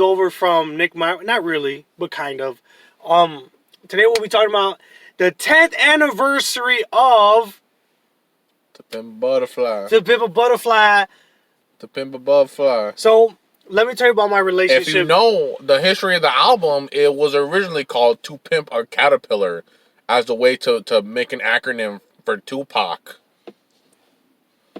over from Nick Meyer. Not really, but kind of. Today we'll be talking about the 10th anniversary of To Pimp a Butterfly. To Pimp a Butterfly. To Pimp a Butterfly. So let me tell you about my relationship. If you know the history of the album, it was originally called To Pimp a Caterpillar as a way to make an acronym for Tupac.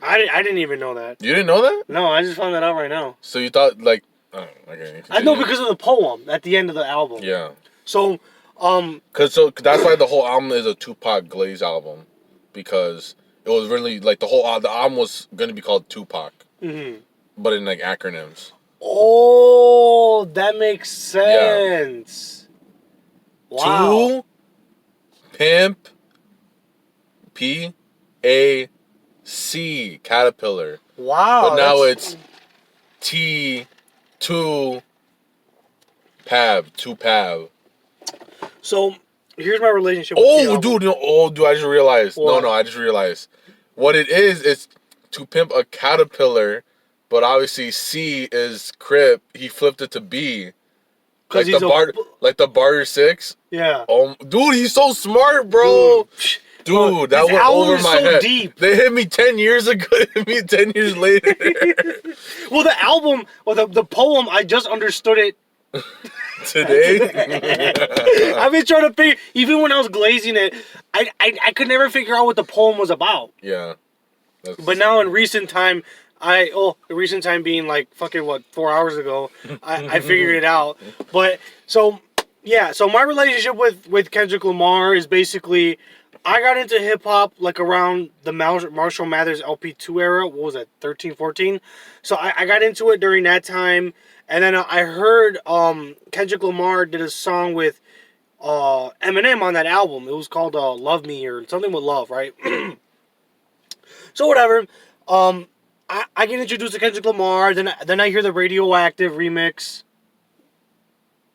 I didn't even know that. You didn't know that? No, I just found that out right now. So you thought like, oh, okay. I know because of the poem at the end of the album. Yeah. So, Cause that's why the whole album is a Tupac Glaze album, because it was really like the album was gonna be called Tupac, but in like acronyms. Oh, that makes sense. Yeah. Wow. To Pimp PAC Caterpillar. Wow. But now it's T2 Pav. So here's my relationship with dude, I just realized. What? No, I just realized. What it is To Pimp a Caterpillar, but obviously C is Crip. He flipped it to B. Like the Barter 6. Yeah. Dude, he's so smart, bro. Dude, that went over my head. Deep. They hit me 10 years ago. They hit me 10 years later. Well, the album, the poem, I just understood it today. I've been trying to figure, even when I was glazing it, I could never figure out what the poem was about. Yeah. But now in recent time, recent time being like fucking 4 hours ago, I figured it out. But so my relationship with Kendrick Lamar is basically, I got into hip hop like around the Marshall Mathers LP2 era. What was that, 13, 14? So I got into it during that time. And then I heard Kendrick Lamar did a song with Eminem on that album. It was called Love Me or something with love, right? So whatever. I get introduced to Kendrick Lamar. Then I hear the Radioactive remix.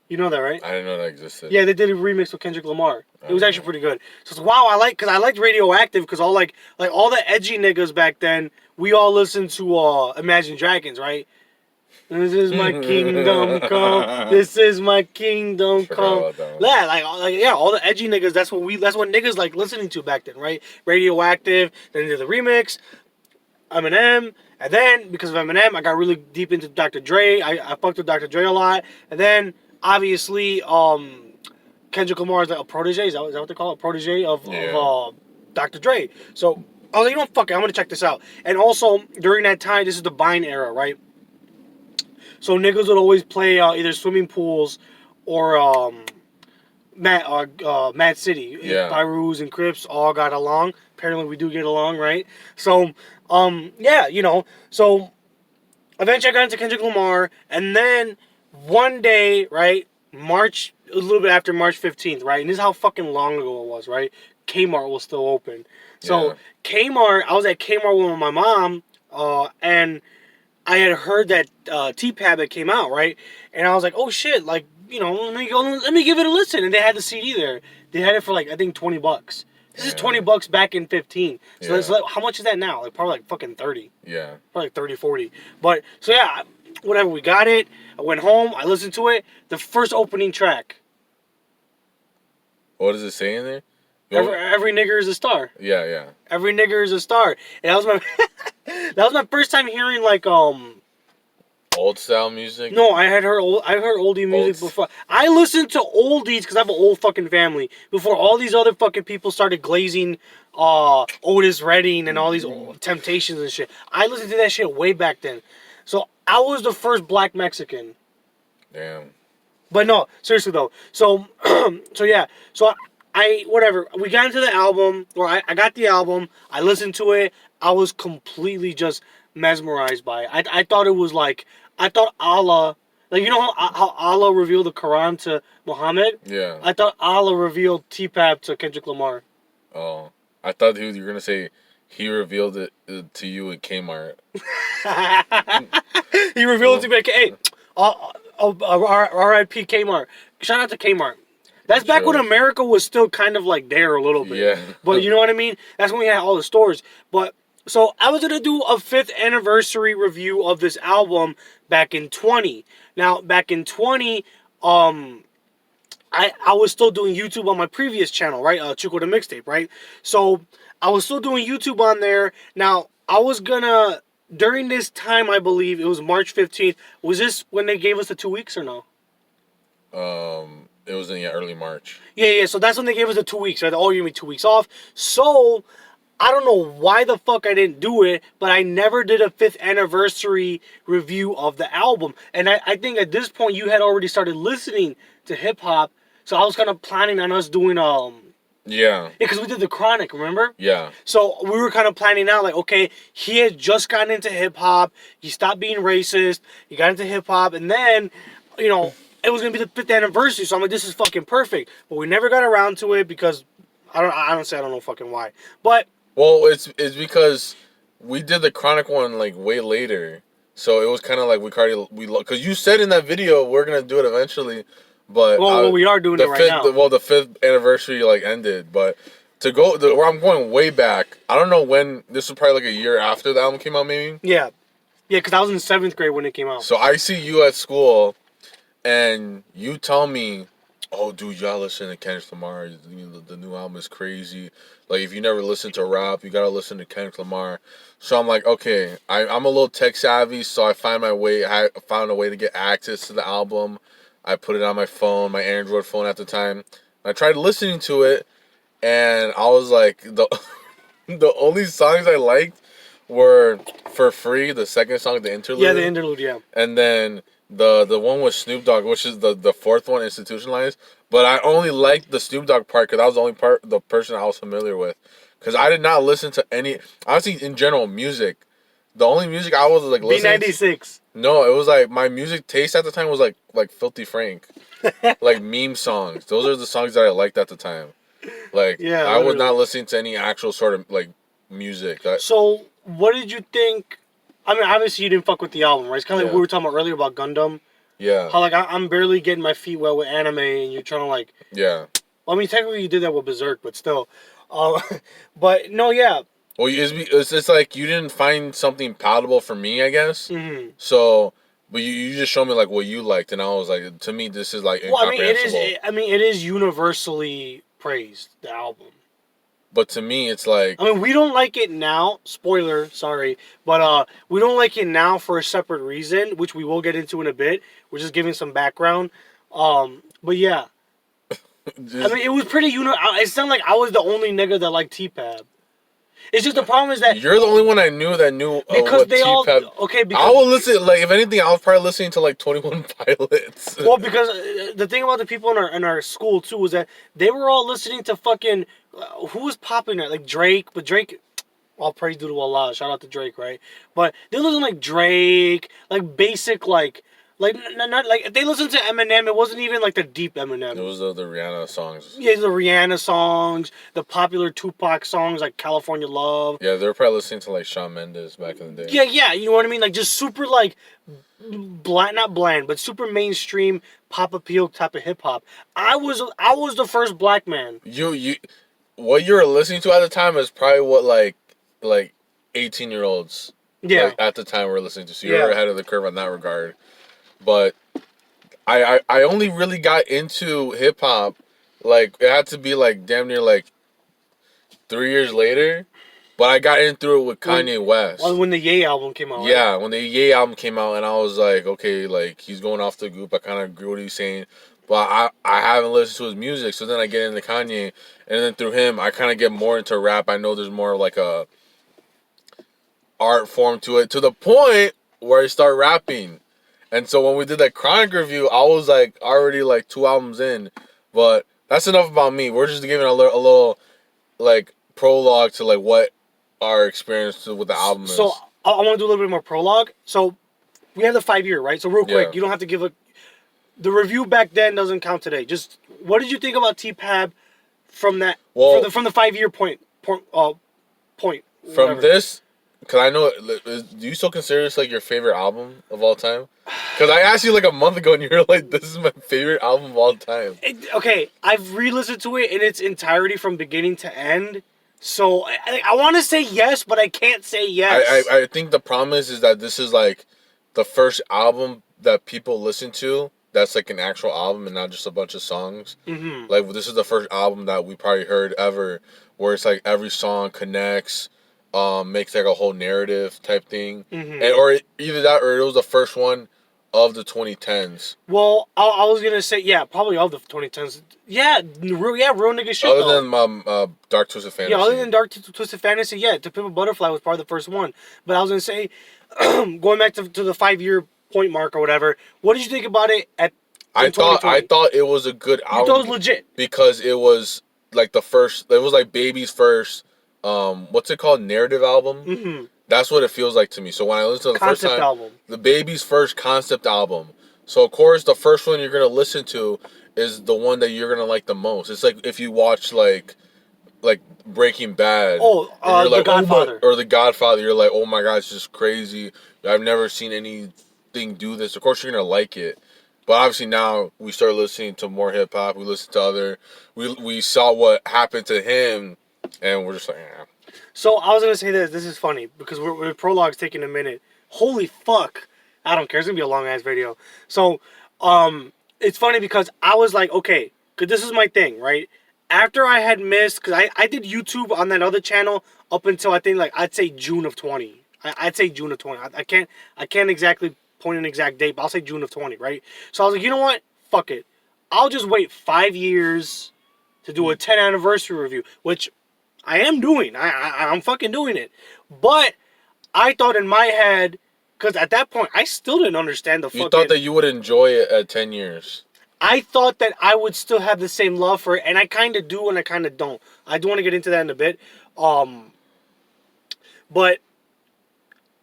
You know that, right? I didn't know that existed. Yeah, they did a remix with Kendrick Lamar. It was actually pretty good. So it's wow, I liked Radioactive because all like all the edgy niggas back then, we all listened to Imagine Dragons, right? This is my kingdom come. This is my kingdom come. Yeah, all the edgy niggas. That's what niggas like listening to back then, right? Radioactive. Then they did the remix, Eminem, and then because of Eminem, I got really deep into Dr. Dre. I fucked with Dr. Dre a lot, and then obviously, Kendrick Lamar is like a protege. Is that what they call it? Protege of Dr. Dre. So I was like, you know, fuck it, I'm gonna check this out. And also during that time, this is the Vine era, right? So niggas would always play either swimming pools or Mad City. Yeah. Byrus and Crips all got along. Apparently we do get along, right? So yeah, you know. So eventually I got into Kendrick Lamar, and then one day, right, a little bit after March 15th, right? And this is how fucking long ago it was, right? Kmart was still open. So Kmart, I was at Kmart with my mom, and I had heard that T-Pab had came out, right? And I was like, oh shit, like, you know, let me give it a listen. And they had the CD there. They had it for like, I think $20. This is $20 back in 15. So it's like, how much is that now? Like probably like fucking 30. Yeah. Probably like 30, 40. But so yeah, whatever, we got it. I went home, I listened to it. The first opening track. What does it say in there? Every nigger is a star. Yeah. Every nigger is a star. And that was my that was my first time hearing like old style music. No, I heard oldie music before. I listened to oldies because I have an old fucking family. Before all these other fucking people started glazing Otis Redding and all these Temptations and shit. I listened to that shit way back then. So I was the first black Mexican. Damn. But no, seriously though. So yeah. So whatever. We got into the album, or I got the album. I listened to it. I was completely just mesmerized by it. I thought it was like, I thought Allah, like, you know how Allah revealed the Quran to Muhammad? Yeah. I thought Allah revealed T-Pab to Kendrick Lamar. Oh. I thought you were going to say he revealed it to you at Kmart. He revealed it to me. Hey, R.I.P. Kmart. Shout out to Kmart. That's back when America was still kind of like there a little bit. Yeah. But you know what I mean? That's when we had all the stores. But So I was gonna do a 5th anniversary review of this album back in 20. Now back in 20, I was still doing YouTube on my previous channel, right? Chico the Mixtape, right? So I was still doing YouTube on there. Now I was gonna during this time, I believe it was March 15th. Was this when they gave us the 2 weeks or no? It was in early March. Yeah. So that's when they gave us the 2 weeks, right? Oh, you give me 2 weeks off. So I don't know why the fuck I didn't do it, but I never did a 5th anniversary review of the album. And I think at this point you had already started listening to hip hop, so I was kind of planning on us doing Yeah, because we did the Chronic, remember? yeah. So we were kind of planning out like, okay, he had just gotten into hip hop, he stopped being racist, he got into hip hop, and then, you know, it was gonna be the 5th anniversary. So I'm like, this is fucking perfect. But we never got around to it because I don't know fucking why. But Well, it's because we did the Chronic one like way later, so it was kind of like because you said in that video we're gonna do it eventually, but well, we are doing it right now. The 5th anniversary like ended, but where I'm going way back. I don't know when this was probably like a year after the album came out, maybe. Yeah, because I was in 7th grade when it came out. So I see you at school, and you tell me, "Oh, dude, y'all listen to Kendrick Lamar. The new album is crazy. Like, if you never listen to rap, you gotta listen to Kendrick Lamar." So I'm like, okay, I'm a little tech savvy, so I found a way to get access to the album. I put it on my phone, my Android phone at the time. I tried listening to it, and I was like, the only songs I liked were "For Free," the second song, the interlude. Yeah, the interlude, yeah. And then the one with Snoop Dogg, which is the 4th one, Institutionalized. But I only liked the Snoop Dogg part because that was the only the person I was familiar with. Because I did not listen to any, honestly, in general, music. The only music I was like listening B96. No, it was like my music taste at the time was like Filthy Frank, like meme songs. Those are the songs that I liked at the time. Like, Yeah, I was literally. not listening to any actual sort of like music. So what did you think? I mean, obviously you didn't fuck with the album, right? It's kind of like we were talking about earlier about Gundam. Yeah. How like I'm barely getting my feet wet with anime, and you're trying to like. Yeah. Well, I mean, technically you did that with Berserk, but still. But no, yeah. Well, it's like you didn't find something palatable for me, I guess. Mm-hmm. So, but you just showed me like what you liked, and I was like, to me, this is like incomprehensible. It is universally praised, the album. But to me, it's like, I mean, we don't like it now. Spoiler, sorry, but we don't like it now for a separate reason, which we will get into in a bit. We're just giving some background. But yeah, I mean, it was pretty It sounded like I was the only nigga that liked T-Pab. It's just the problem is that you're the only one I knew that knew because what they all T-Pab. okay. Because I will listen. Like, if anything, I was probably listening to like 21 Pilots. well, because the thing about the people in our school too was that they were all listening to fucking who was popping there, like Drake. But Drake, all praise due to Allah. Shout out to Drake, right? But they listen like Drake, like basic, like not like if they listened to Eminem, it wasn't even like the deep Eminem. It was the Rihanna songs. Yeah, the Rihanna songs, the popular Tupac songs like California Love. Yeah, they were probably listening to like Shawn Mendes back in the day. Yeah, you know what I mean? Like just super like not bland, but super mainstream pop appeal type of hip hop. I was the first black man. What you were listening to at the time is probably what like 18-year-olds at the time were listening to. So you're ahead of the curve on that regard. But I only really got into hip hop, like it had to be like damn near like 3 years later. But I got in through it with Kanye West. When the Ye album came out. Yeah, right? when the Ye album came out, and I was like, okay, like he's going off the group. I kind of agree with what he's saying, but I haven't listened to his music. So then I get into Kanye, and then through him, I kind of get more into rap. I know there's more like a art form to it, to the point where I start rapping. And so when we did that Chronic review, I was like already like 2 albums in. But that's enough about me. We're just giving a little like prologue to like what our experience with the album is. So I want to do a little bit more prologue. So we have the 5-year, right? So real quick, you don't have to give the review back then doesn't count today. Just what did you think about T-Pab from that from the 5-year point? From this, because I know, do you still consider this like your favorite album of all time? Because I asked you like a month ago, and you were like, "This is my favorite album of all time." Okay, I've re-listened to it in its entirety from beginning to end. So I want to say yes, but I can't say yes. I think the problem is that this is like the first album that people listen to that's like an actual album and not just a bunch of songs. Mm-hmm. Like this is the first album that we probably heard ever where it's like every song connects, makes like a whole narrative type thing, Mm-hmm. and or either that or it was the first one of the 2010s. Well, I was gonna say yeah, probably all the 2010s. Yeah, real nigga shit Other though. than Dark Twisted Fantasy. Yeah, other than Dark Twisted Fantasy, yeah, To Pimp a Butterfly was probably the first one. But I was gonna say, going back to the 5 year point mark or whatever, what did you think about it I in 2020? thought it was a good album. You thought it was legit because it was like the first. It was like Baby's first. What's it called? Narrative album. Mm-hmm. That's what it feels like to me. So when I listen to the Concept first time, album. the Baby's first concept album. So of course the first one you're gonna listen to is the one that you're gonna like the most. It's like if you watch like Breaking Bad. Oh, and you're The Godfather. or The Godfather. You're like, oh my god, it's just crazy. I've never seen anything do this. Of course you're gonna like it. But obviously now we start listening to more hip hop. We listen to other. We saw what happened to him, and we're just like, eh. So I was gonna say this. This is funny because we're prologue's taking a minute. Holy fuck! I don't care. It's gonna be a long ass video. So, it's funny because I was like, okay, cause this is my thing, right? After I had missed, cause I did YouTube on that other channel up until I think like I'd say June of 20. I'd say June of 20. I can't exactly point an exact date, but I'll say June of 20, right? So I was like, you know what? Fuck it. I'll just wait 5 years to do a 10 anniversary review, which I am doing. I'm fucking doing it. But I thought in my head, because at that point, I still didn't understand the fucking... You thought that you would enjoy it at 10 years. I thought that I would still have the same love for it, and I kind of do and I kind of don't. I do want to get into that in a bit. But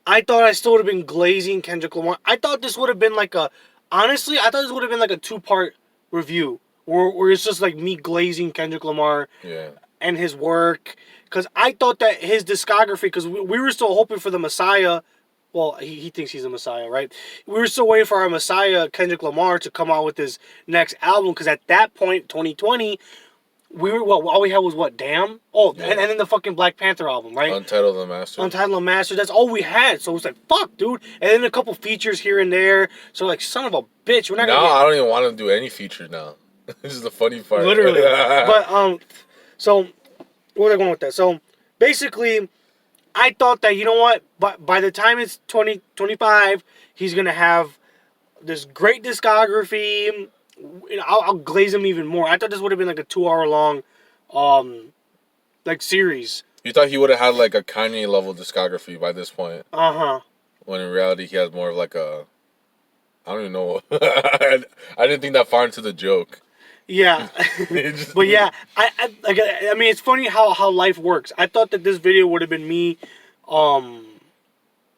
I thought I still would have been glazing Kendrick Lamar. I thought this would have been like a... Honestly, I thought this would have been like a 2-part review. Where it's just like me glazing Kendrick Lamar and his work. Because I thought that his discography... Because we were still hoping for the Messiah... Well, he thinks he's a Messiah, right? We were still waiting for our Messiah, Kendrick Lamar, to come out with his next album. Because at that point, 2020, we were, all we had was what? Damn? Oh, yeah. and then the fucking Black Panther album, right? Untitled Unmastered. Untitled Unmastered. That's all we had. So it was like, fuck, dude. And then a couple features here and there. So like, son of a bitch. We're not gonna I don't even want to do any features now. This is the funny part. Literally. But, so, where was I going with that? So, basically... I thought that, you know what, by the time it's 2025, he's going to have this great discography. I'll glaze him even more. I thought this would have been like a 2-hour long like series. You thought he would have had like a Kanye level discography by this point. Uh-huh. When in reality he has more of like a... I don't even know. I didn't think that far into the joke. Yeah, but yeah, I mean, it's funny how life works. I thought that this video would have been me, telling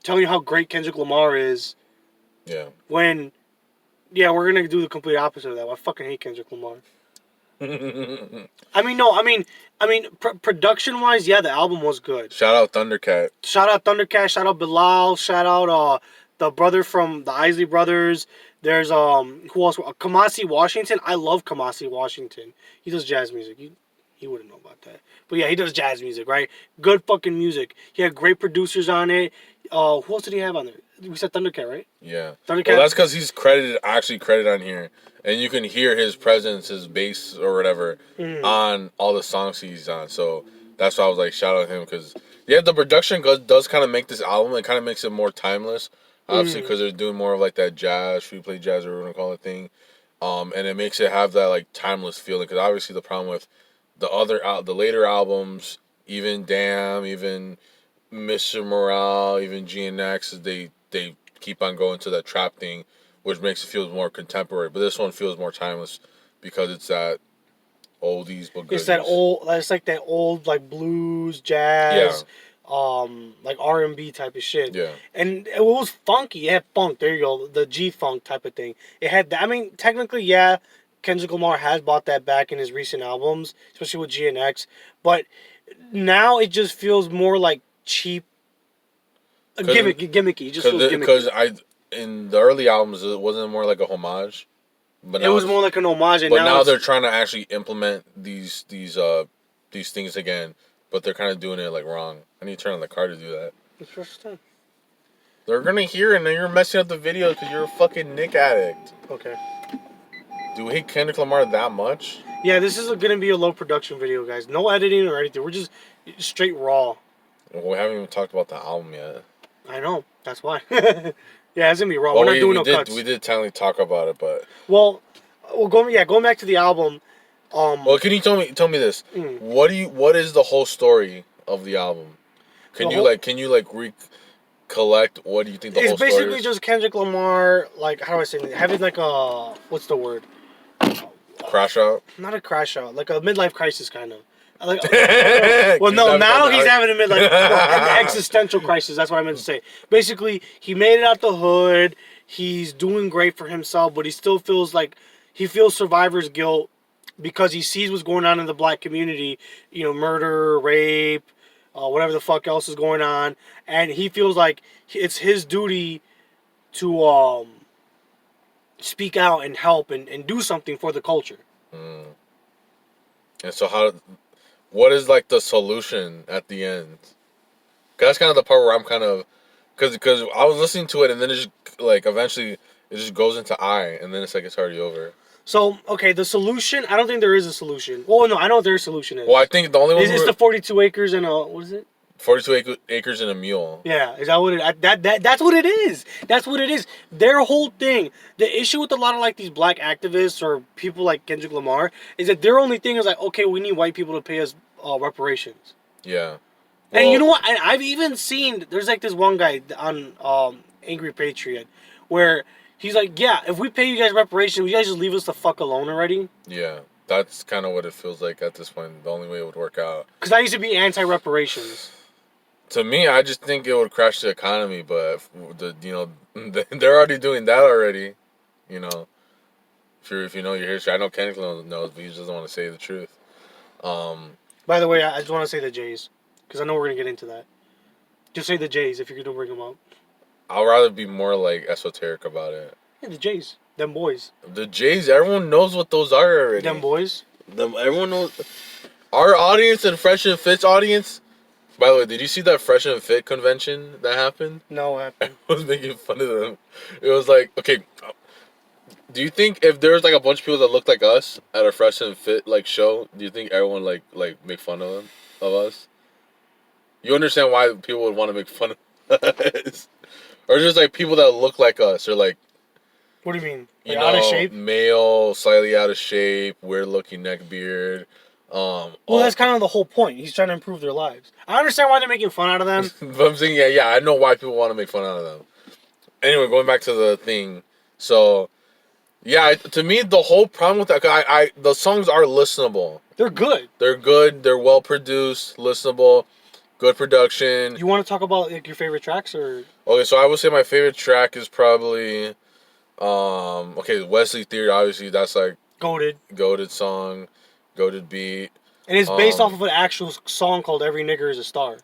you how great Kendrick Lamar is. Yeah. When, yeah, we're gonna do the complete opposite of that. I fucking hate Kendrick Lamar. Production wise, yeah, the album was good. Shout out Thundercat. Shout out Bilal. Shout out the brother from the Isley Brothers. There's who else? Kamasi Washington. I love Kamasi Washington. He does jazz music. He wouldn't know about that. But yeah, he does jazz music, right? Good fucking music. He had great producers on it. Who else did he have on there? We said Thundercat, right? Yeah. Thundercat. Well, that's because he's actually credited on here, and you can hear his presence, his bass or whatever, on all the songs he's on. So that's why I was like, shout out him because yeah, the production does kind of make this album. It kind of makes it more timeless. Obviously, because they're doing more of like that jazz, free play jazz, or whatever you want to call it thing, and it makes it have that like timeless feeling. Because obviously, the problem with the later albums, even Damn, even Mr. Morale, even GNX, is they keep on going to that trap thing, which makes it feel more contemporary. But this one feels more timeless because it's that oldies but goodies. It's that old. It's like that old like blues, jazz. Yeah. Like R&B type of shit. Yeah. And it was funky. It had funk. There you go. The G-funk type of thing. It had that. I mean, technically, yeah, Kendrick Lamar has brought that back in his recent albums, especially with GNX. But now it just feels more like cheap. Gimmicky. It just feels gimmicky. Because in the early albums, it wasn't more like a homage. But it was more like an homage. And but now they're trying to actually implement these things again. but they're kind of doing it like wrong. I need to turn on the car to do that. It's first time. They're gonna hear it, and then you're messing up the video because you're a fucking Nick addict. Okay. Do we hate Kendrick Lamar that much? Yeah, this is gonna be a low production video, guys. No editing or anything. We're just straight raw. Well, we haven't even talked about the album yet. I know. That's why. Yeah, it's gonna be raw. We're not doing no cuts. We did technically talk about it, but well, going back to the album. Well, can you tell me this? What is the whole story of the album? Can you recollect what do you think the whole story is? It's basically just Kendrick Lamar, like, how do I say it? Having like a, what's the word? Crash out? Not a crash out, like a midlife crisis kind of. Like, well, no, now he's having a midlife, an existential crisis. That's what I meant to say. Basically, he made it out the hood. He's doing great for himself, but he still feels like he feels survivor's guilt because he sees what's going on in the black community. You know, murder, rape, whatever the fuck else is going on, and he feels like it's his duty to speak out and help and do something for the culture. Mm. And so what is like the solution at the end? 'Cause that's kind of the part where I'm kind of, because I was listening to it and then it just like eventually it just goes into and then it's like it's already over. So, okay, the solution, I don't think there is a solution. Well, no, I know what their solution is. Well, I think the only one is the 42 acres and a, what is it? 42 acres and a mule. Yeah, is that what it? That's what it is. That's what it is. Their whole thing. The issue with a lot of like these black activists or people like Kendrick Lamar is that their only thing is like, okay, we need white people to pay us reparations. Yeah. Well, and you know what? I've even seen there's like this one guy on Angry Patriot where he's like, yeah, if we pay you guys reparations, will you guys just leave us the fuck alone already? Yeah, that's kind of what it feels like at this point. The only way it would work out. Because I used to be anti-reparations. To me, I just think it would crash the economy, but they're already doing that already. You know, if you know your history, I know Kendrick knows, but he just doesn't want to say the truth. By the way, I just want to say the Jays, because I know we're gonna get into that. Just say the Jays if you're gonna bring them up. I'd rather be more like esoteric about it. Yeah, the Jays, them boys. The Jays, everyone knows what those are already. Them boys. Everyone knows. Our audience and Fresh and Fit's audience. By the way, did you see that Fresh and Fit convention that happened? No, what happened? I was making fun of them. It was like, okay, do you think if there's like a bunch of people that look like us at a Fresh and Fit like show, do you think everyone like make fun of them, of us? You understand why people would want to make fun of us? Or just like people that look like us, or like, what do you mean? Like out of shape? Male, slightly out of shape, weird looking neck beard. Well, that's kind of the whole point. He's trying to improve their lives. I understand why they're making fun out of them. But I'm saying, yeah, I know why people want to make fun out of them. Anyway, going back to the thing. So, yeah, to me, the whole problem with that, the songs are listenable. They're good. They're good. They're well produced, listenable, good production. You want to talk about like your favorite tracks, or? Okay, so I would say my favorite track is probably, Wesley Theory. Obviously, that's like goated song. Goated beat. And it's based off of an actual song called Every Nigger is a Star.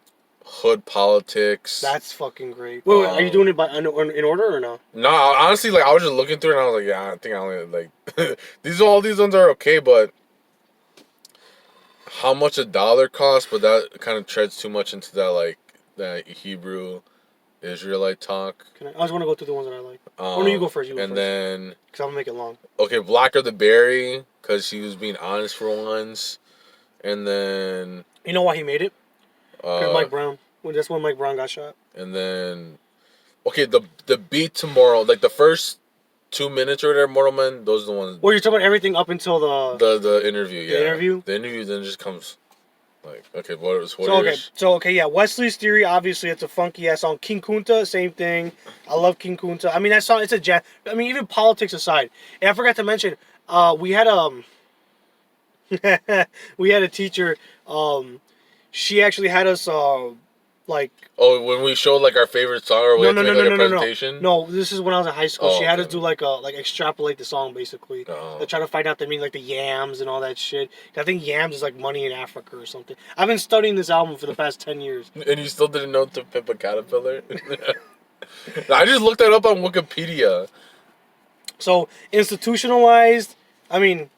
Hood Politics. That's fucking great. Wait, are you doing it in order or no? No, honestly, like I was just looking through it and I was like, yeah, I think I only like all these ones are okay, but how much $1 costs, but that kind of treads too much into that Hebrew Israelite talk. I just want to go through the ones that I like. No, you go first. Then because I'm gonna make it long. Okay, Blacker the Berry, because he was being honest for once, and then you know why he made it? Mike Brown. That's when Mike Brown got shot. And then, okay, the beat Tomorrow, like the first 2 minutes or whatever, Mortal Men, those are the ones. Well, you're talking about everything up until the interview. Yeah, the interview. The interview then just comes. Like, okay, what yeah, Wesley's Theory, obviously, it's a funky ass song. King Kunta, same thing. I love King Kunta. I mean, that song, it's a jazz. I mean, even politics aside. And I forgot to mention, we had a teacher, she actually had us, like... Oh, when we showed, like, our favorite song or we presentation? No, this is when I was in high school. She had us do, like, extrapolate the song, basically. To try to find out the meaning, like, the yams and all that shit. I think yams is, like, money in Africa or something. I've been studying this album for the past 10 years. And you still didn't know to Pimp a Caterpillar? I just looked that up on Wikipedia. So, institutionalized, I mean...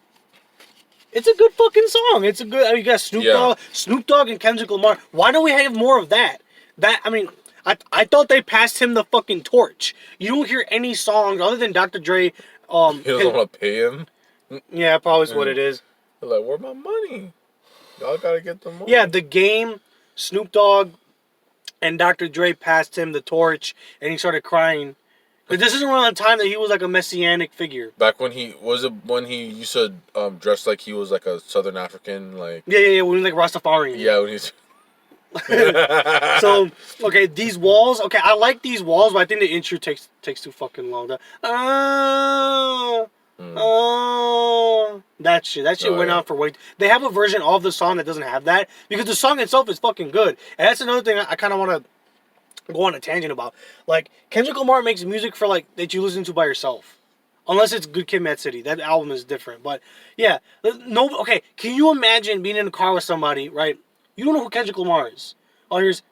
It's a good fucking song. It's a good. I mean, you got Snoop Dogg and Kendrick Lamar. Why don't we have more of that? I mean, I thought they passed him the fucking torch. You don't hear any songs other than Dr. Dre. He doesn't want to pay him. Yeah, probably is what it is. They're like, where's my money? Y'all gotta get the money. Yeah, The Game, Snoop Dogg, and Dr. Dre passed him the torch, and he started crying. But this is around the time that he was like a messianic figure. Back when he used to dress like he was like a Southern African, like Yeah, when he was like Rastafarian. Yeah, when he's. So okay, these walls. Okay, I like these walls, but I think the intro takes too fucking long. That shit went on for way. They have a version of the song that doesn't have that because the song itself is fucking good, and that's another thing I kind of want to go on a tangent about. Like Kendrick Lamar makes music for like that you listen to by yourself, unless it's Good Kid, Mad City. That album is different, but yeah, no. Okay, can you imagine being in a car with somebody, right? You don't know who Kendrick Lamar is. All here's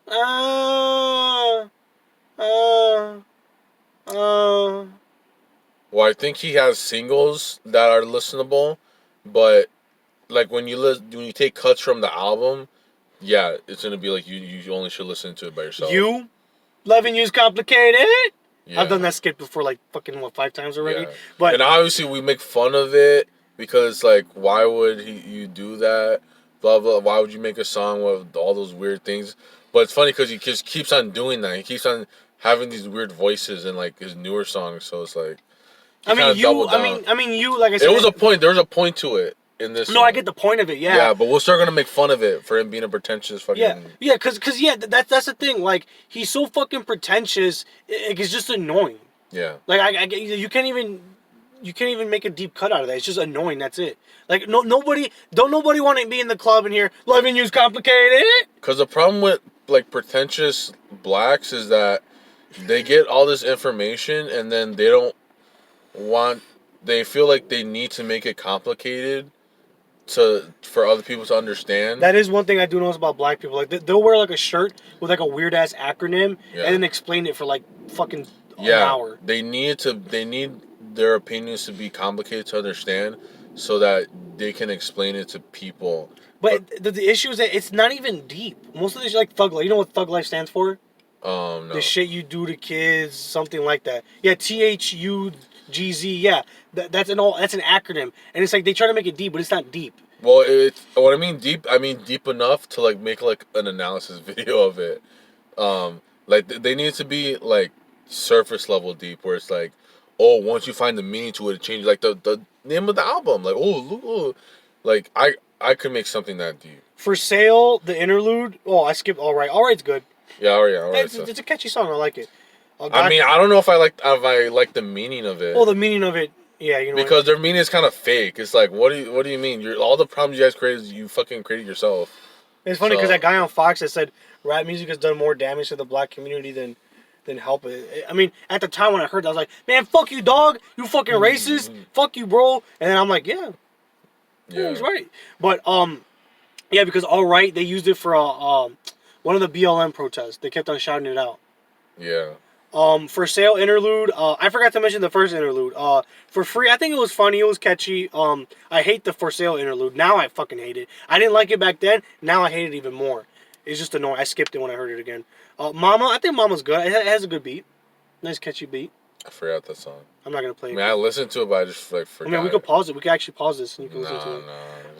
Well, I think he has singles that are listenable, but like when you take cuts from the album, yeah, it's gonna be like you only should listen to it by yourself. You, loving you's complicated. Yeah. I've done that skit before, like fucking 5 times already. Yeah. But and obviously we make fun of it because like why would you do that? Blah blah. Why would you make a song with all those weird things? But it's funny because he just keeps on doing that. He keeps on having these weird voices in like his newer songs. So it's like. I mean, you. Like I said, it was a point. There was a point to it in this. No, song. I get the point of it. Yeah. Yeah, but we'll start gonna make fun of it for him being a pretentious fucking. Yeah, cause that's the thing. Like he's so fucking pretentious. It's just annoying. Yeah. Like you can't even make a deep cut out of that. It's just annoying. That's it. Like nobody want to be in the club in here. Loving you's complicated. Because the problem with like pretentious blacks is that they get all this information and then they don't want. They feel like they need to make it complicated for other people to understand. That is one thing I do notice about black people. Like they'll wear like a shirt with like a weird ass acronym and then explain it for like fucking an hour. They need their opinions to be complicated to understand so that they can explain it to people. But the issue is that it's not even deep. Most of this like thug life. You know what thug life stands for? No. The shit you do to kids, something like that. Yeah, THUGZ. Yeah, that's an acronym, and it's like they try to make it deep, but it's not deep. Well, what I mean deep enough to like make like an analysis video of it. Like they need to be like surface level deep, where it's like, oh, once you find the meaning to it, it changes. Like the name of the album, like like I could make something that deep. For Sale, the interlude. Oh, I skipped All Right. All Right's good. Yeah, all right. It's a catchy song. I like it. I mean, I don't know if I like the meaning of it. Well, the meaning of it, yeah, you know. Because their meaning is kind of fake. It's like, what do you mean? All the problems you guys created, you fucking created yourself. It's funny because that guy on Fox that said rap music has done more damage to the black community than help it. I mean, at the time when I heard that, I was like, man, fuck you, dog. You fucking racist. Fuck you, bro. And then I'm like, yeah, he's right. But yeah, because All Right, they used it for one of the BLM protests. They kept on shouting it out. Yeah. For Sale interlude, I forgot to mention the first interlude. For Free, I think it was funny, it was catchy. I hate the For Sale interlude. Now I fucking hate it. I didn't like it back then. Now I hate it even more. It's just annoying. I skipped it when I heard it again. Mama, I think Mama's good. It has a good beat. Nice catchy beat. I forgot that song. I'm not gonna play it. I mean, I listened to it, but I just like forgot. I mean, we could pause it. We could actually pause this and you can listen to it.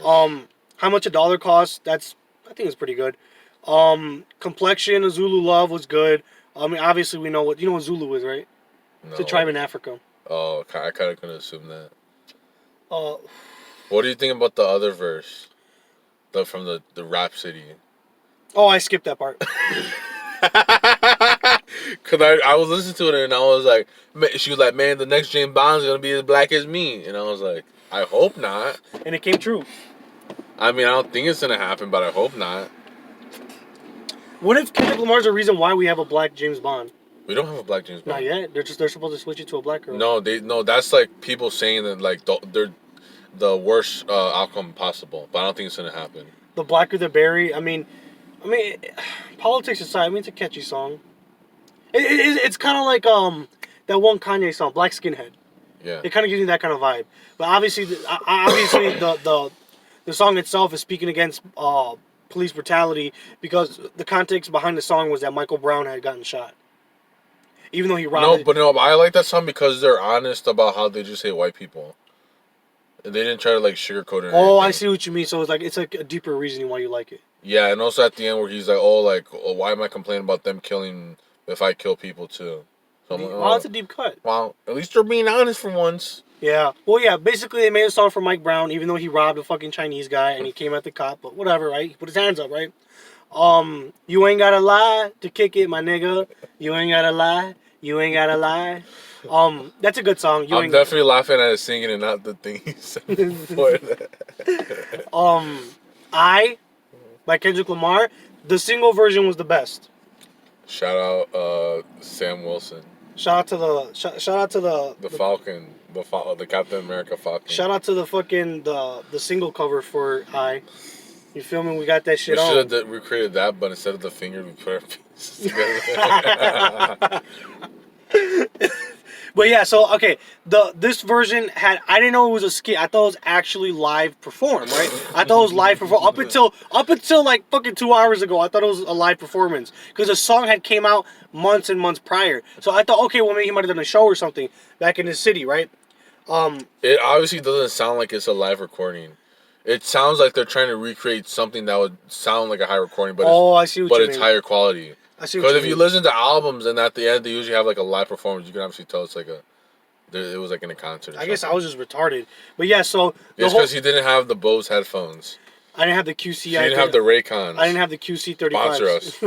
No. How Much a Dollar Costs? I think it's pretty good. Complexion, Zulu Love was good. I mean, obviously we know what Zulu is, right? No. It's a tribe in Africa. Oh, I kind of couldn't assume that. What do you think about the other verse? From the Rhapsody. Oh, I skipped that part. Cause I was listening to it and I was like, she was like, man, the next James Bond's gonna be as black as me, and I was like, I hope not. And it came true. I mean, I don't think it's gonna happen, but I hope not. What if Kendrick Lamar's the reason why we have a black James Bond? We don't have a black James Bond. Not yet. They're supposed to switch it to a black girl. No, that's like people saying that like they're the worst outcome possible, but I don't think it's gonna happen. The Blacker the Berry. I mean, politics aside, I mean it's a catchy song. It's kind of like that one Kanye song, Black Skinhead. Yeah. It kind of gives you that kind of vibe. But obviously, the the song itself is speaking against police brutality because the context behind the song was that Michael Brown had gotten shot. Even though he robbed But I like that song because they're honest about how they just hate white people. They didn't try to like sugarcoat it. Oh, I see what you mean. So it's like a deeper reasoning why you like it. Yeah, and also at the end where he's like, oh, why am I complaining about them killing if I kill people too? So I'm like, Wow, that's a deep cut. Well, at least they're being honest for once. Yeah. Well, yeah. Basically, they made a song for Mike Brown, even though he robbed a fucking Chinese guy and he came at the cop. But whatever, right? He put his hands up, right? You ain't gotta lie to kick it, my nigga. You ain't gotta lie. You ain't gotta lie. That's a good song. I'm definitely laughing at it singing and not the thing he said before that. I, by Kendrick Lamar, the single version was the best. Shout out Sam Wilson. Shout out to the Falcon, the Captain America Falcon. Shout out to the fucking the single cover for I. You feel me? We got that shit we on. We should have recreated that, but instead of the finger, we put our pieces together. But yeah, so okay, this version had, I didn't know it was a skit. I thought it was actually live performed, right? I thought it was live performed up until like fucking 2 hours ago. I thought it was a live performance because the song had came out months and months prior. So I thought, okay, well maybe he might have done a show or something back in his city, right? It obviously doesn't sound like it's a live recording. It sounds like they're trying to recreate something that would sound like a high recording, but I see what you mean. It's higher quality. I see what you mean. Because if you listen to albums and at the end they usually have like a live performance, you can obviously tell it's like it was like in a concert. I guess I was just retarded, but yeah. So it's because he didn't have the Bose headphones. I didn't have the QC. He didn't have the Raycons. I didn't have the QC35. Sponsor us.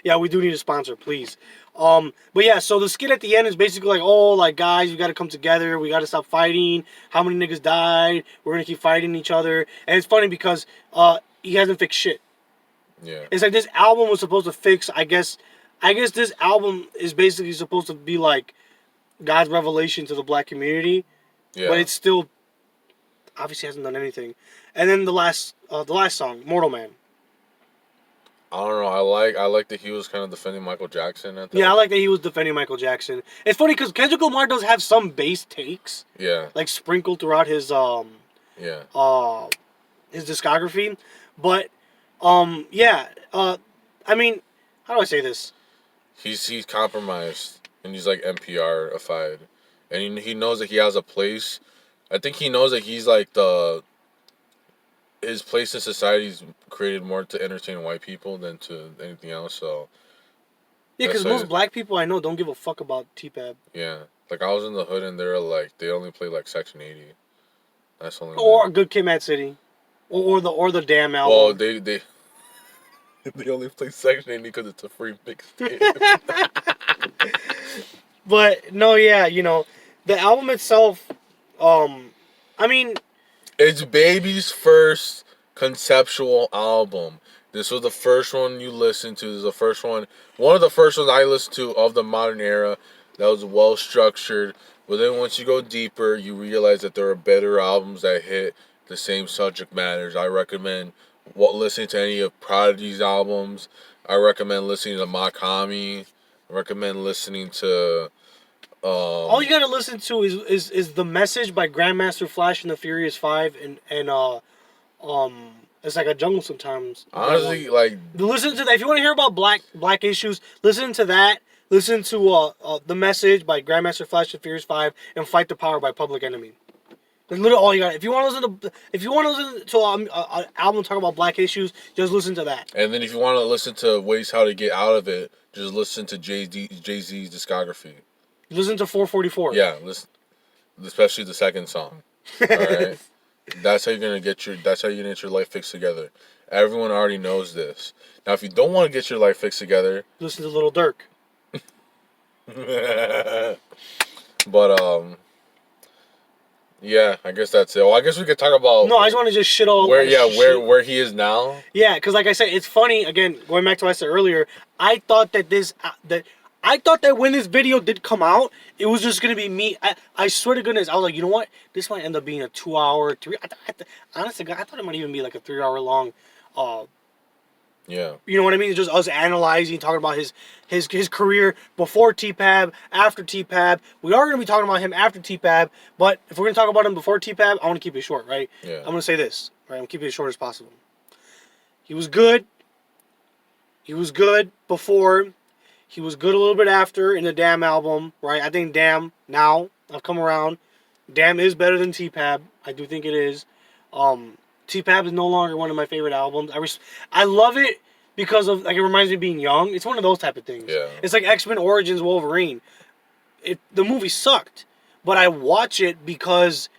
Yeah, we do need a sponsor, please. But yeah, so the skit at the end is basically like, oh, like guys, we got to come together. We got to stop fighting. How many niggas died? We're gonna keep fighting each other. And it's funny because he hasn't fixed shit. Yeah. It's like this album was supposed to fix. I guess this album is basically supposed to be like God's revelation to the black community. Yeah. But it's still obviously hasn't done anything. And then the last song, Mortal Man. I don't know. I like that he was kind of defending Michael Jackson at that. Yeah, I like that he was defending Michael Jackson. It's funny because Kendrick Lamar does have some bass takes. Yeah. Like sprinkled throughout his his discography, but I mean, how do I say this? He's compromised and he's like NPR-ified, and he knows that he has a place. I think he knows that he's like his place in society is created more to entertain white people than to anything else. So yeah, because most black people I know don't give a fuck about T-Pab. Yeah, like I was in the hood and they're like they only play like Section 80. That's only. Or Good Kid, Mad City, or the Damn album. Well, they only play Section 80 because it's a free mixtape. But no, yeah, you know, the album itself. I mean. It's Baby's first conceptual album. This was the first one you listened to. This is the first one. One of the first ones I listened to of the modern era that was well structured. But then once you go deeper, you realize that there are better albums that hit the same subject matters. I recommend listening to any of Prodigy's albums. I recommend listening to Makami. I recommend listening to... all you gotta listen to is The Message by Grandmaster Flash and the Furious Five and It's Like a Jungle Sometimes. Honestly, like listen to that if you want to hear about black issues. Listen to that. Listen to The Message by Grandmaster Flash and Furious Five and Fight the Power by Public Enemy. That's literally all you got. If you want to listen to an album talking about black issues, just listen to that. And then if you want to listen to ways how to get out of it, just listen to Jay-Z's discography. Listen to 444. Yeah, listen, especially the second song. All right, that's how you're gonna get your life fixed together. Everyone already knows this. Now, if you don't want to get your life fixed together, listen to Little Durk. But yeah, I guess that's it. Well, I guess we could talk about. No, I just want to just shit all. Where he is now. Yeah, because like I said, it's funny. Again, going back to what I said earlier, I thought that when this video did come out, it was just gonna be me. I swear to goodness, I was like, you know what? This might end up being a 2 hour, honestly, I thought it might even be like a 3 hour long. Yeah. You know what I mean? Just us analyzing, talking about his career before T-Pab, after T-Pab. We are going to be talking about him after T-Pab, but if we're going to talk about him before T-Pab, I want to keep it short, right? Yeah. I'm going to say this. Right, I'm keeping it short as possible. He was good. He was good before. He was good a little bit after in the Damn album, right? I think Damn, now, I've come around. Damn is better than T-Pab. I do think it is. T-Pab is no longer one of my favorite albums. I love it because of, like, it reminds me of being young. It's one of those type of things. Yeah. It's like X-Men Origins Wolverine. The movie sucked, but I watch it because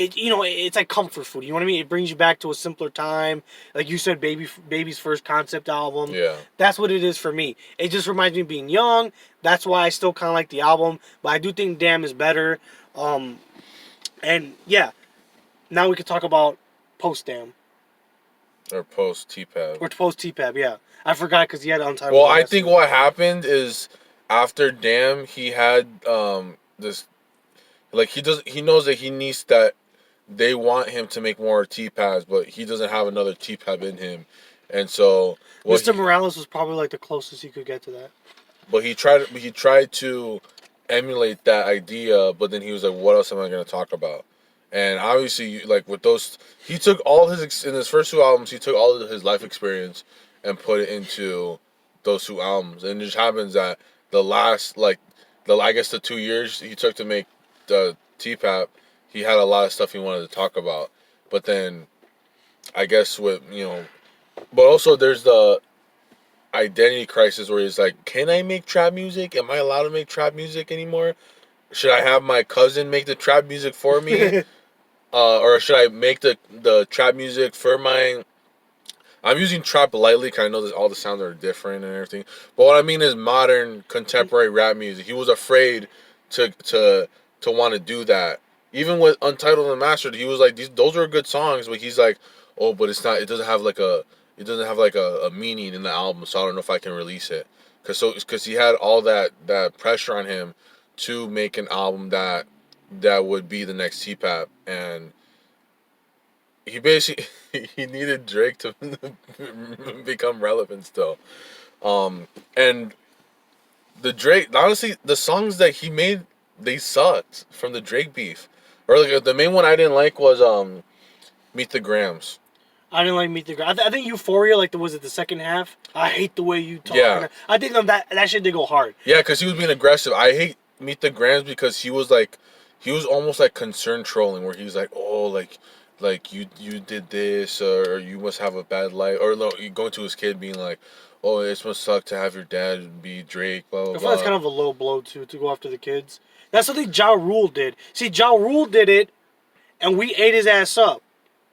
it's like comfort food. You know what I mean? It brings you back to a simpler time. Like you said, baby's first concept album. Yeah. That's what it is for me. It just reminds me of being young. That's why I still kind of like the album. But I do think Damn is better. And yeah, now we could talk about post Damn. Or post T-Pab. Or post T-Pab, yeah. I forgot because he had Untitled. Well, I think what happened is after Damn, he had this, like, he knows that he needs that. They want him to make more T-Pabs, but he doesn't have another T-Pab in him, and so Mr. Morales was probably like the closest he could get to that. But he tried to emulate that idea, but then he was like, "What else am I going to talk about?" And obviously, like with those, he took all in his first two albums. He took all of his life experience and put it into those two albums. And it just happens that the last, like, I guess the 2 years he took to make the T-Pab, he had a lot of stuff he wanted to talk about. But then, I guess with but also there's the identity crisis where he's like, can I make trap music? Am I allowed to make trap music anymore? Should I have my cousin make the trap music for me? Or should I make the trap music for my... I'm using trap lightly because I know that all the sounds are different and everything. But what I mean is modern, contemporary rap music. He was afraid to want to do that. Even with Untitled and Mastered, he was like, those were good songs, but he's like, oh, but it's not. It doesn't have like a meaning in the album, so I don't know if I can release it. Because he had all that pressure on him to make an album that would be the next T-Pab, and he basically he needed Drake to become relevant still. And the Drake, honestly, the songs that he made, they sucked from the Drake beef. Or like the main one I didn't like was Meet the Grams. I didn't like Meet the Grams. I think Euphoria, like, was it the second half? I hate the way you talk. Yeah. I think that shit did go hard. Yeah, because he was being aggressive. I hate Meet the Grams because he was almost like concerned trolling, where he's like, oh, like you did this, or you must have a bad life, or no, going to his kid being like, oh, it must suck to have your dad be Drake, blah blah blah. I feel that's kind of a low blow to go after the kids. That's something Ja Rule did. See, Ja Rule did it, and we ate his ass up.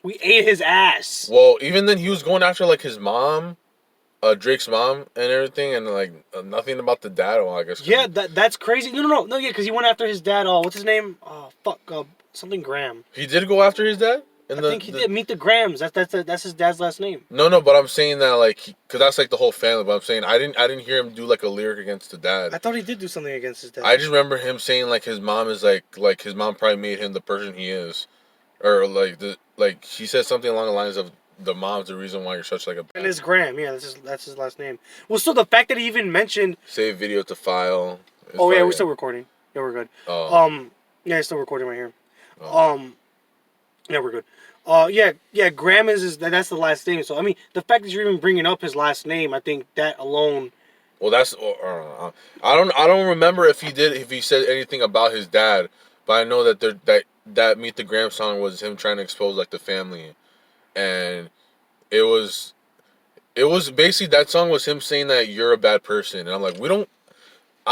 We ate his ass. Well, even then, he was going after like his mom, Drake's mom, and everything, and like nothing about the dad. Well, I guess. Yeah, that's crazy. No. Yeah, because he went after his dad. Oh, what's his name? Oh, fuck, something Graham. He did go after his dad. I think he did. Meet the Grams. That's his dad's last name. No, but I'm saying that like, because that's like the whole family. But I'm saying I didn't hear him do like a lyric against the dad. I thought he did do something against his dad. I just remember him saying like his mom is like his mom probably made him the person he is, or like he said something along the lines of the mom's the reason why you're such like a. And it's Graham. Yeah, that's his last name. Well, so the fact that he even mentioned save video to file. Oh yeah, we're still recording. Yeah, we're good. Oh. Yeah, it's still recording right here. Oh. Yeah, we're good. Yeah, Graham that's the last name. So I mean, the fact that you're even bringing up his last name, I think that alone. Well, that's I don't remember if he said anything about his dad, but I know that Meet the Graham song was him trying to expose like the family, and it was basically that song was him saying that you're a bad person, and I'm like, I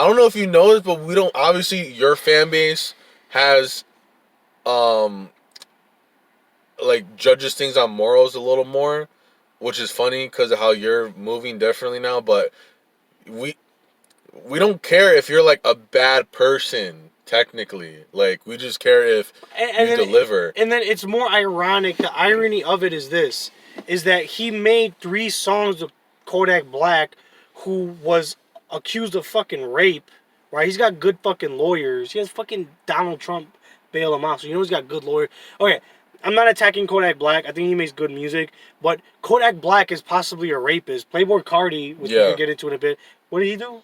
don't know if you know this, but we don't, obviously your fan base has like judges things on morals a little more, which is funny because of how you're moving differently now, but we don't care if you're like a bad person technically, like we just care if you deliver. And then it's more ironic. The irony of it is that he made 3 songs with Kodak Black, who was accused of fucking rape, right? He's got good fucking lawyers. He has fucking Donald Trump bail him out, so you know he's got good lawyers. Okay, I'm not attacking Kodak Black. I think he makes good music, but Kodak Black is possibly a rapist. Playboy Cardi, which we can get into in a bit. What did he do?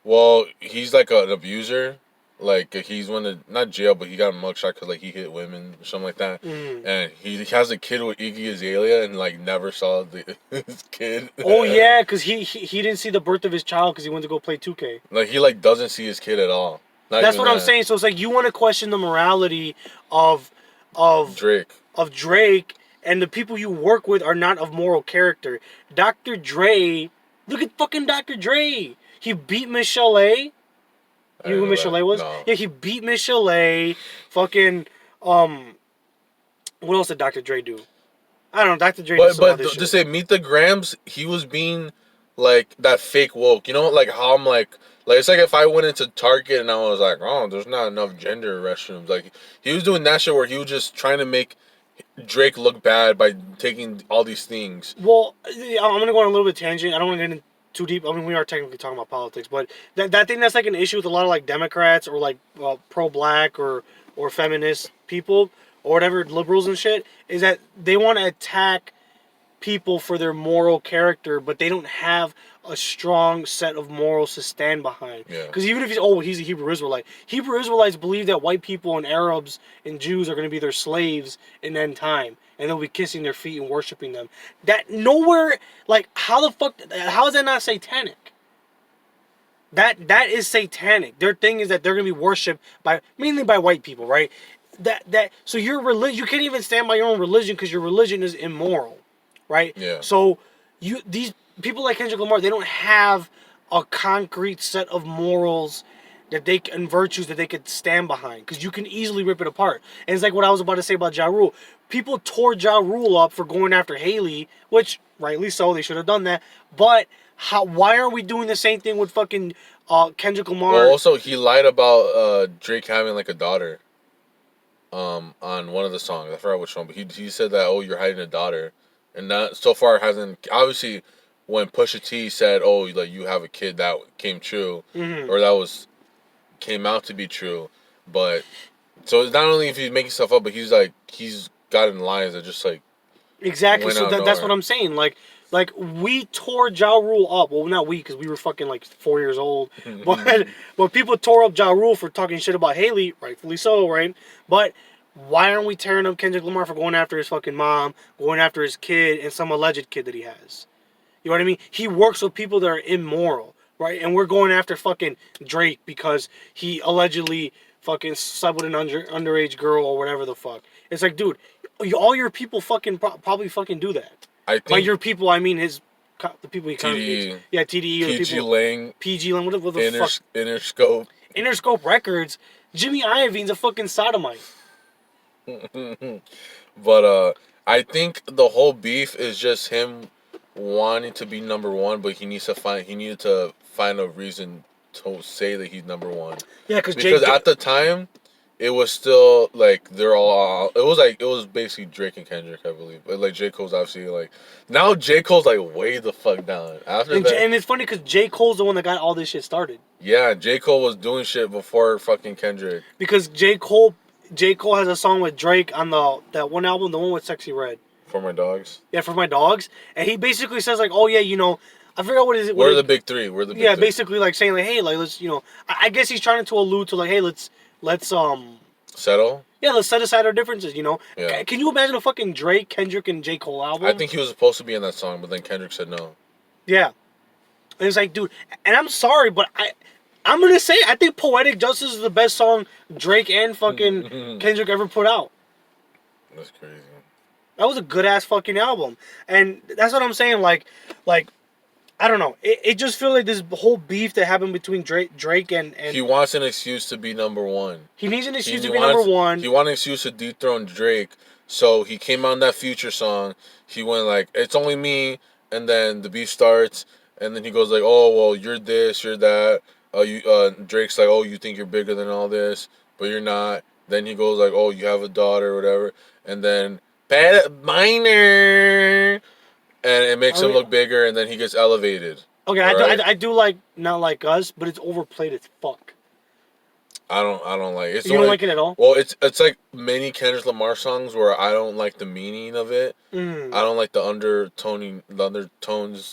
Well, he's like an abuser, like he's went to not jail, but he got a mugshot because like he hit women or something like that, and he has a kid with Iggy Azalea and like never saw his kid. Oh yeah, because he didn't see the birth of his child because he went to go play 2K. Like he like doesn't see his kid at all. Not That's even what I'm that. saying. So it's like you want to question the morality of Drake. Drake, and the people you work with are not of moral character. Dr. Dre, look at fucking Dr. Dre. He beat Michelle A. You know who Michelle A was? No. Yeah, he beat Michelle A. Fucking what else did Dr. Dre do? I don't know. Dr. Dre did some other shit. To say Meet the Grams, he was being like that fake woke. You know, like how I'm like it's like if I went into Target and I was like, oh, there's not enough gender restrooms. Like he was doing that shit where he was just trying to make Drake look bad by taking all these things. Well, I'm gonna go on a little bit tangent. I don't want to get in too deep. I mean, we are technically talking about politics, but that thing that's like an issue with a lot of like Democrats or like pro-black or feminist people or whatever, liberals and shit, is that they want to attack people for their moral character, but they don't have a strong set of morals to stand behind. Yeah. Because even if he's a Hebrew Israelite, Hebrew Israelites believe that white people and Arabs and Jews are going to be their slaves in end time, and they'll be kissing their feet and worshiping them. That nowhere, like, how the fuck, how is that not satanic? That is satanic. Their thing is that they're going to be worshipped mainly by white people, right? So your religion, you can't even stand by your own religion because your religion is immoral. Right? Yeah. So these people like Kendrick Lamar, they don't have a concrete set of morals and virtues that they could stand behind, because you can easily rip it apart. And it's like what I was about to say about Ja Rule. People tore Ja Rule up for going after Haley, which rightly so, they should have done that. But why aren't we doing the same thing with fucking Kendrick Lamar? Well, also he lied about Drake having like a daughter. On one of the songs, I forgot which one, but he said that, oh, you're hiding a daughter. And that so far hasn't. Obviously, when Pusha T said, "Oh, like you have a kid," that came true, or that came out to be true. But so it's not only if he's making stuff up, but he's gotten lies that just like exactly. So that's what I'm saying. Like we tore Ja Rule up. Well, not we, because we were fucking like 4 years old. But people tore up Ja Rule for talking shit about Haley, rightfully so, right? But why aren't we tearing up Kendrick Lamar for going after his fucking mom, going after his kid, and some alleged kid that he has? You know what I mean? He works with people that are immoral, right? And we're going after fucking Drake because he allegedly fucking slept with an underage girl or whatever the fuck. It's like, dude, all your people fucking probably fucking do that. I think by your people, I mean the people he congregates. Yeah, TDE. PG Lang. PG Lang. What the fuck? Interscope. Interscope Records. Jimmy Iovine's a fucking sodomite. But I think the whole beef is just him wanting to be number one, but he needed to find a reason to say that he's number one. Yeah, because at the time, it was still like it was basically Drake and Kendrick, I believe. But like J. Cole's obviously like now J. Cole's like way the fuck down after that. And it's funny because J. Cole's the one that got all this shit started. Yeah, J. Cole was doing shit before fucking Kendrick. Because J. Cole has a song with Drake on that one album, the one with Sexy Red. For My Dogs. Yeah, For My Dogs, and he basically says like, oh yeah, you know, I forgot what is it. We're the big three. We're the big three. Basically like saying like, hey, like let's, you know, I guess he's trying to allude to like, hey, let's settle. Yeah, let's set aside our differences. You know. Yeah. Can you imagine a fucking Drake, Kendrick, and J. Cole album? I think he was supposed to be in that song, but then Kendrick said no. Yeah, and it's like, dude, and I'm sorry, but I'm gonna say I think Poetic Justice is the best song Drake and fucking Kendrick ever put out. That's crazy. That was a good ass fucking album, and that's what I'm saying. Like, I don't know. It just feels like this whole beef that happened between Drake and he wants an excuse to be number one. He needs an excuse to be number one. He wants an excuse to dethrone Drake. So he came on that Future song. He went like, "It's only me," and then the beef starts, and then he goes like, "Oh well, you're this, you're that." Drake's like, "Oh, you think you're bigger than all this, but you're not." Then he goes like, "Oh, you have a daughter, or whatever," and then minor, and it makes him look bigger, and then he gets elevated. Okay, I do like Not Like Us, but it's overplayed as fuck. I don't like it. You don't like it at all? Well, it's like many Kendrick Lamar songs where I don't like the meaning of it. I don't like the undertones.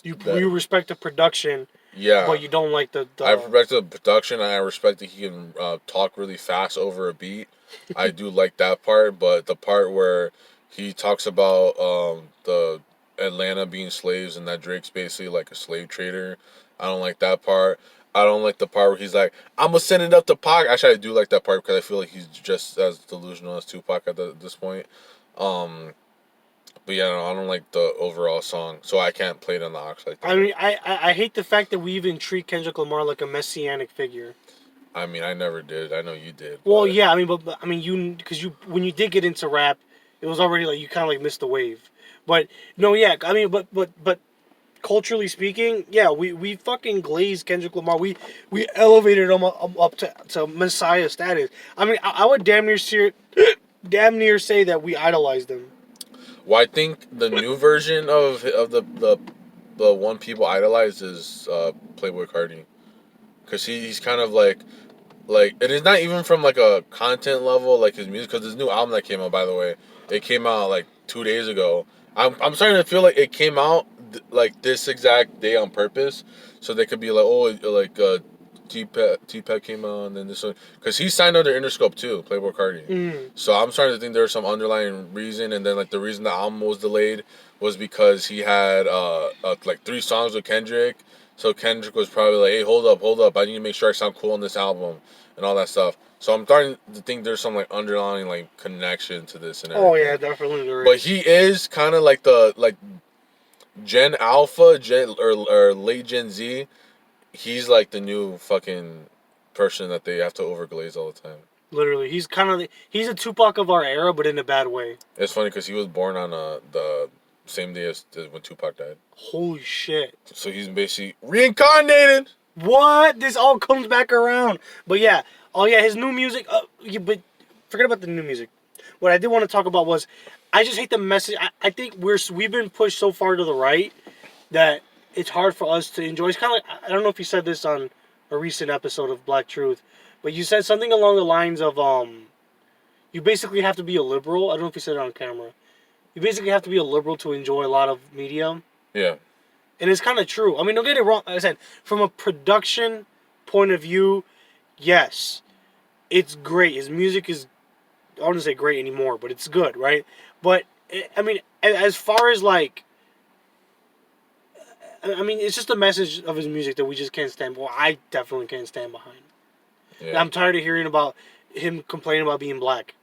You respect the production, Yeah. But you don't like the I respect the production. I respect that he can talk really fast over a beat. I do like that part, but the part where he talks about the Atlanta being slaves and that Drake's basically like a slave trader, I don't like that part. I don't like the part where he's like, "I'm gonna send it up to Pac." Actually, I do like that part because I feel like he's just as delusional as Tupac at this point. Um, but yeah, no, I don't like the overall song, so I can't play it on the aux like that. I mean, I hate the fact that we even treat Kendrick Lamar like a messianic figure. I mean, I never did. I know you did. Well, But yeah, I mean, but I mean, because you when you did get into rap, it was already like you kind of like missed the wave. But no, yeah, I mean, but culturally speaking, yeah, we fucking glazed Kendrick Lamar. We elevated him up to messiah status. I mean, I would damn near say that we idolized him. well, I think the new version of the one people idolize is Playboy Cardi, because he's kind of like it is not even from like a content level like his music, because his new album that came out, by the way, it came out like 2 days ago. I'm starting to feel like it came out like this exact day on purpose, so they could be like, oh, like T-Pep came out and then this one, because he signed under Interscope too, Playboy Cardi. Mm. So I'm starting to think there's some underlying reason, and then like the reason the album was delayed was because he had like 3 songs with Kendrick. So Kendrick was probably like, hey, hold up, I need to make sure I sound cool on this album and all that stuff. So I'm starting to think there's some like underlying like connection to this and everything. Oh yeah, definitely there But is. he is kind of like the like Gen Alpha, or late Gen Z. He's like the new fucking person that they have to overglaze all the time. Literally, he's kind of he's a Tupac of our era, but in a bad way. It's funny because he was born on the same day as when Tupac died. Holy shit! So he's basically reincarnated. What? This all comes back around. But yeah, oh yeah, his new music. But forget about the new music. What I did want to talk about was, I just hate the message. I think we've been pushed so far to the right that it's hard for us to enjoy. It's kind of like, I don't know if you said this on a recent episode of Black Truth, but you said something along the lines of you basically have to be a liberal. I don't know if you said it on camera. You basically have to be a liberal to enjoy a lot of media. Yeah. And it's kind of true. I mean, don't get it wrong. Like I said, from a production point of view, yes, it's great. His music is, I don't want to say great anymore, but it's good, right? But, I mean, as far as like, I mean, it's just the message of his music that we just can't stand. Well, I definitely can't stand behind. Yeah. And I'm tired of hearing about him complaining about being black.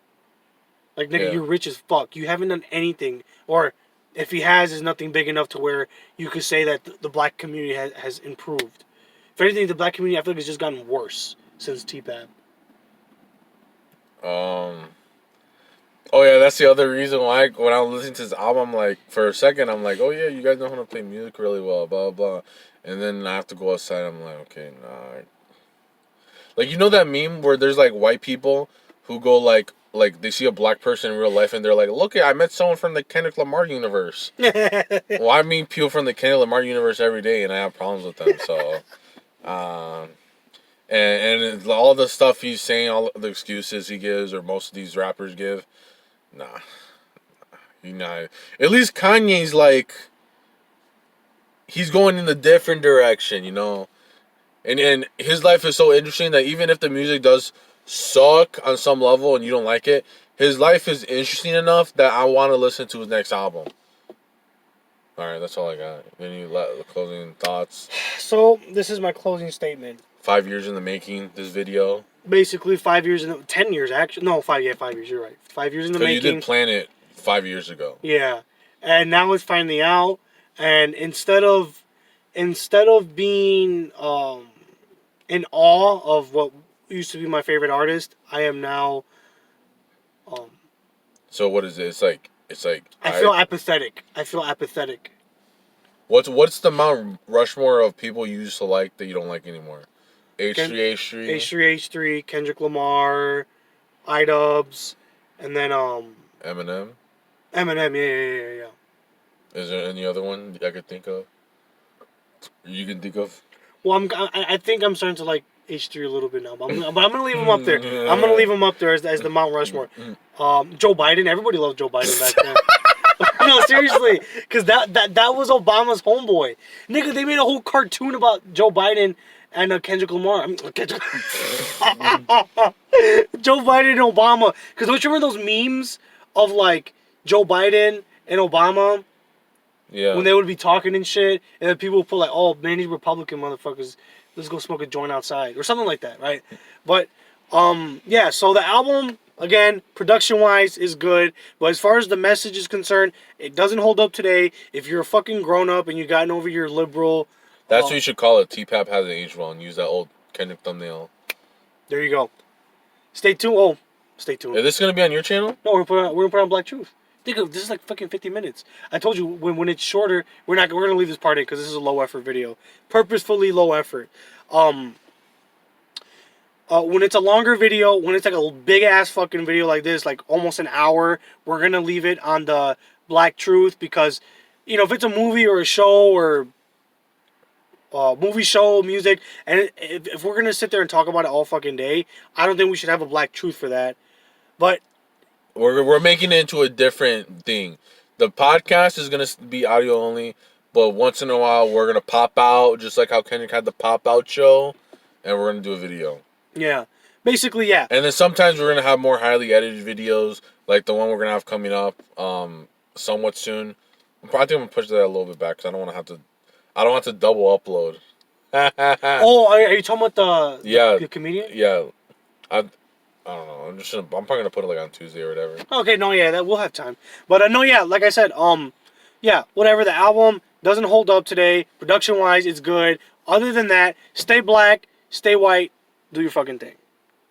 Like, nigga, Yeah. you're rich as fuck. You haven't done anything. Or, if he has, is nothing big enough to where you could say that the black community has improved. If anything, the black community, I feel like, has just gotten worse since T-Pap. Oh yeah, that's the other reason why when I was listening to this album, I'm like, for a second, I'm like, oh yeah, you guys know how to play music really well, blah blah, and then I have to go outside. I'm like, okay, nah. Like, you know that meme where there's like white people who go like they see a black person in real life and they're like, look, I met someone from the Kendrick Lamar universe. Well, I meet people from the Kendrick Lamar universe every day, and I have problems with them. So, and all the stuff he's saying, all the excuses he gives, or most of these rappers give, nah, at least Kanye's like, he's going in a different direction, you know. And his life is so interesting that even if the music does suck on some level and you don't like it, his life is interesting enough that I want to listen to his next album. All right, that's all I got. Any closing thoughts? So, this is my closing statement. 5 years in the making, this video. Basically, 5 years, 10 years, actually. No, 5 years, you're right. 5 years in the making. Because you did plan it 5 years ago. Yeah. And now it's finally out. And instead of being in awe of what used to be my favorite artist, I am now. So what is it? It's like. I feel apathetic. What's the Mount Rushmore of people you used to like that you don't like anymore? H3, H3, Kendrick Lamar, iDubbbz, and then Eminem. Yeah. Is there any other one I could think of? You can think of? Well, I think I'm starting to like H3 a little bit now, but I'm gonna leave him up there. I'm gonna leave him up there as the Mount Rushmore. Joe Biden. Everybody loved Joe Biden back then. No, seriously, because that was Obama's homeboy. Nigga, they made a whole cartoon about Joe Biden and Kendrick Lamar. I mean, Kendrick. Joe Biden and Obama. Because don't you remember those memes of like Joe Biden and Obama Yeah. when they would be talking and shit, and then people would put like, "Oh man, these Republican motherfuckers, let's go smoke a joint outside" or something like that, right? But yeah. So the album again, production wise, is good, but as far as the message is concerned, it doesn't hold up today. If you're a fucking grown up and you've gotten over your liberal, That's what you should call it. T-Pap hasn't aged well, and use that old Kendrick thumbnail. there you go. Stay tuned. Oh, stay tuned. Is this gonna be on your channel? No, we're gonna put on Black Truth. Think of this is like fucking 50 minutes. I told you when it's shorter, we're gonna leave this part in because this is a low effort video, purposefully low effort. When it's a longer video, when it's like a big ass fucking video like this, like almost an hour, we're gonna leave it on the Black Truth because, you know, if it's a movie or a show or movie show music, and if we're gonna sit there and talk about it all fucking day, I don't think we should have a Black Truth for that. But We're making it into a different thing. The podcast is gonna be audio only, but once in a while we're gonna pop out, just like how Kendrick had the pop out show, and we're gonna do a video. yeah, basically, yeah. And then sometimes we're gonna have more highly edited videos, like the one we're gonna have coming up, somewhat soon. I think I'm gonna push that a little bit back because I don't have to double upload. Oh, are you talking about the comedian? Yeah, I don't know. I'm probably gonna put it like on Tuesday or whatever. Okay, no, yeah, that we'll have time. But no, yeah, like I said, yeah, whatever. The album doesn't hold up today. Production wise, it's good. Other than that, stay black, stay white, do your fucking thing.